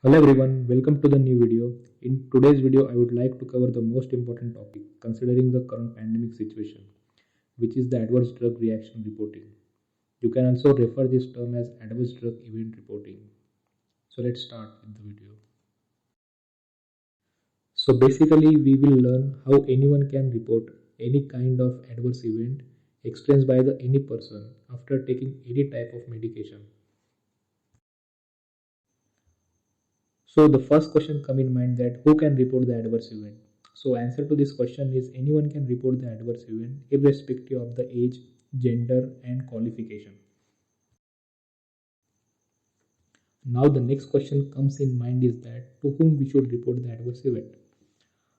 Hello everyone, welcome to the new video. In today's video, I would like to cover the most important topic considering the current pandemic situation, which is the adverse drug reaction reporting. You can also refer this term as adverse drug event reporting. So let's start with the video. So basically, we will learn how anyone can report any kind of adverse event experienced by the any person after taking any type of medication. So the first question come in mind that who can report the adverse event? So answer to this question is anyone can report the adverse event irrespective of the age, gender and qualification. Now the next question comes in mind is that to whom we should report the adverse event.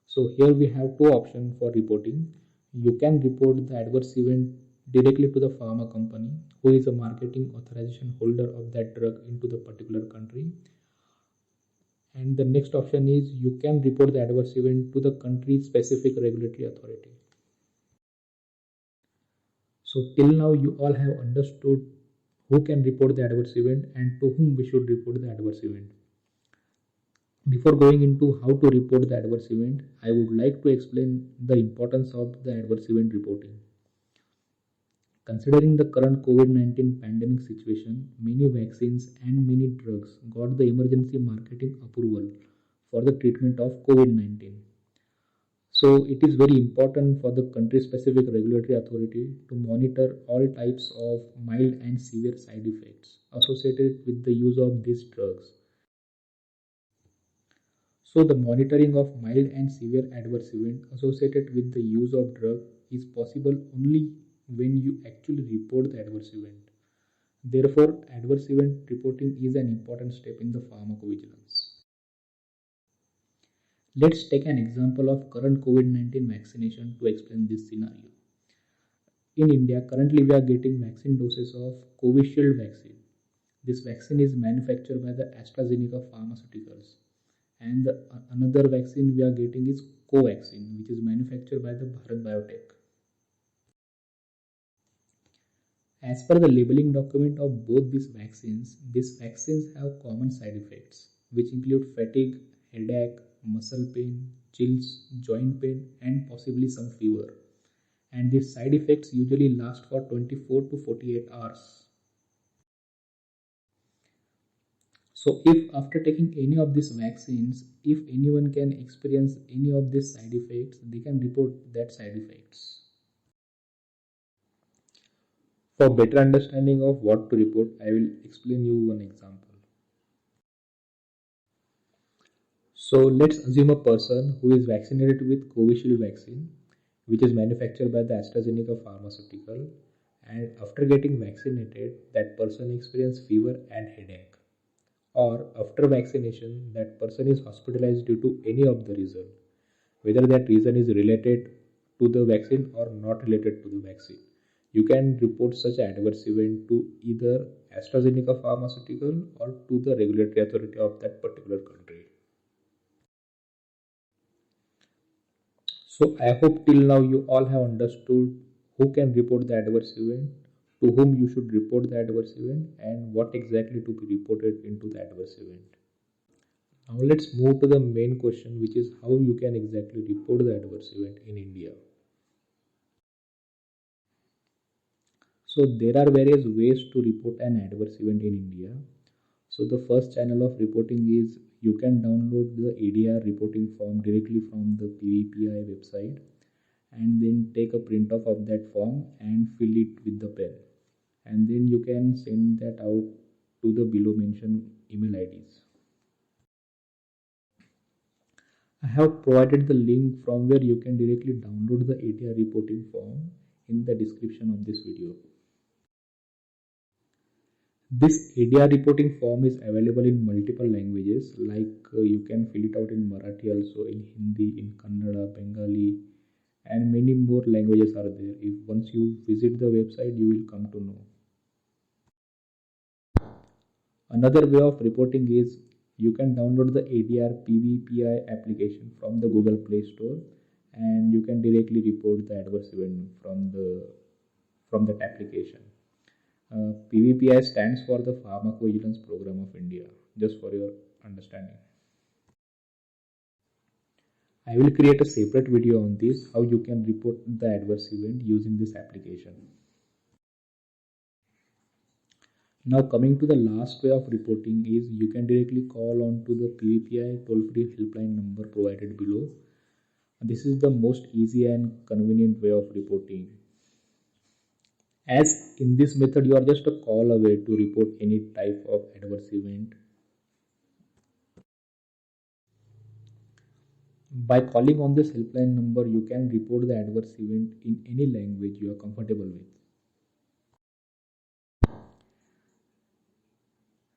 So here we have two options for reporting. You can report the adverse event directly to the pharma company who is a marketing authorization holder of that drug into the particular country. And the next option is you can report the adverse event to the country specific regulatory authority. So till now you all have understood who can report the adverse event and to whom we should report the adverse event. Before going into how to report the adverse event, I would like to explain the importance of the adverse event reporting. Considering the current COVID-19 pandemic situation, many vaccines and many drugs got the emergency marketing approval for the treatment of COVID-19. So it is very important for the country specific regulatory authority to monitor all types of mild and severe side effects associated with the use of these drugs. So the monitoring of mild and severe adverse event associated with the use of drug is possible only when you actually report the adverse event. Therefore, adverse event reporting is an important step in the pharmacovigilance. Let's take an example of current COVID-19 vaccination to explain this scenario. In India, currently we are getting vaccine doses of Covishield vaccine. This vaccine is manufactured by the AstraZeneca Pharmaceuticals. And another vaccine we are getting is Covaxin, which is manufactured by the Bharat Biotech. As per the labeling document of both these vaccines have common side effects, which include fatigue, headache, muscle pain, chills, joint pain, and possibly some fever. And these side effects usually last for 24 to 48 hours. So if after taking any of these vaccines, if anyone can experience any of these side effects, they can report that side effects. For better understanding of what to report, I will explain you one example. So let's assume a person who is vaccinated with Covishield vaccine, which is manufactured by the AstraZeneca pharmaceutical, and after getting vaccinated, that person experiences fever and headache. Or after vaccination, that person is hospitalized due to any of the reason, whether that reason is related to the vaccine or not related to the vaccine. You can report such adverse event to either AstraZeneca pharmaceutical or to the regulatory authority of that particular country. So I hope till now you all have understood who can report the adverse event, to whom you should report the adverse event, and what exactly to be reported into the adverse event. Now let's move to the main question, which is how you can exactly report the adverse event in India. So there are various ways to report an adverse event in India. So the first channel of reporting is you can download the ADR reporting form directly from the PVPI website and then take a print off of that form and fill it with the pen. And then you can send that out to the below mentioned email IDs. I have provided the link from where you can directly download the ADR reporting form in the description of this video. This ADR reporting form is available in multiple languages, like you can fill it out in Marathi also, in Hindi, in Kannada, Bengali, and many more languages are there. If once you visit the website, you will come to know. Another way of reporting is you can download the ADR PVPI application from the Google Play Store, and you can directly report the adverse event from that application. PVPI stands for the Pharmacovigilance Program of India, just for your understanding. I will create a separate video on this, how you can report the adverse event using this application. Now coming to the last way of reporting is you can directly call on to the PVPI toll-free helpline number provided below. This is the most easy and convenient way of reporting. As in this method, you are just a call away to report any type of adverse event. By calling on this helpline number, you can report the adverse event in any language you are comfortable with.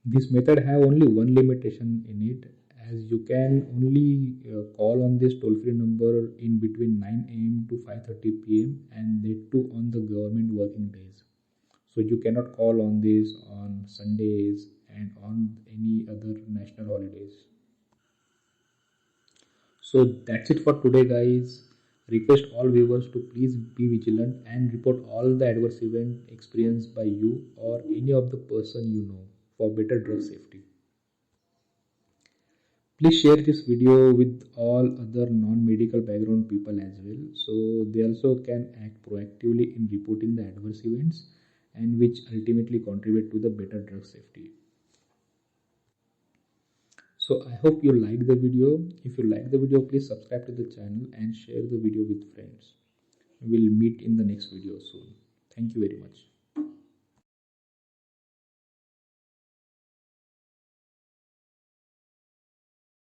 This method have only one limitation in it, as you can only call on this toll-free number in between 9 a.m. to 5:30 p.m. and that too on the government working days. So you cannot call on this on Sundays and on any other national holidays. So that's it for today, guys. Request all viewers to please be vigilant and report all the adverse event experienced by you or any of the person you know for better drug safety. Please share this video with all other non-medical background people as well, so they also can act proactively in reporting the adverse events and which ultimately contribute to the better drug safety. So I hope you like the video. If you like the video, please subscribe to the channel and share the video with friends. We'll meet in the next video soon. Thank you very much.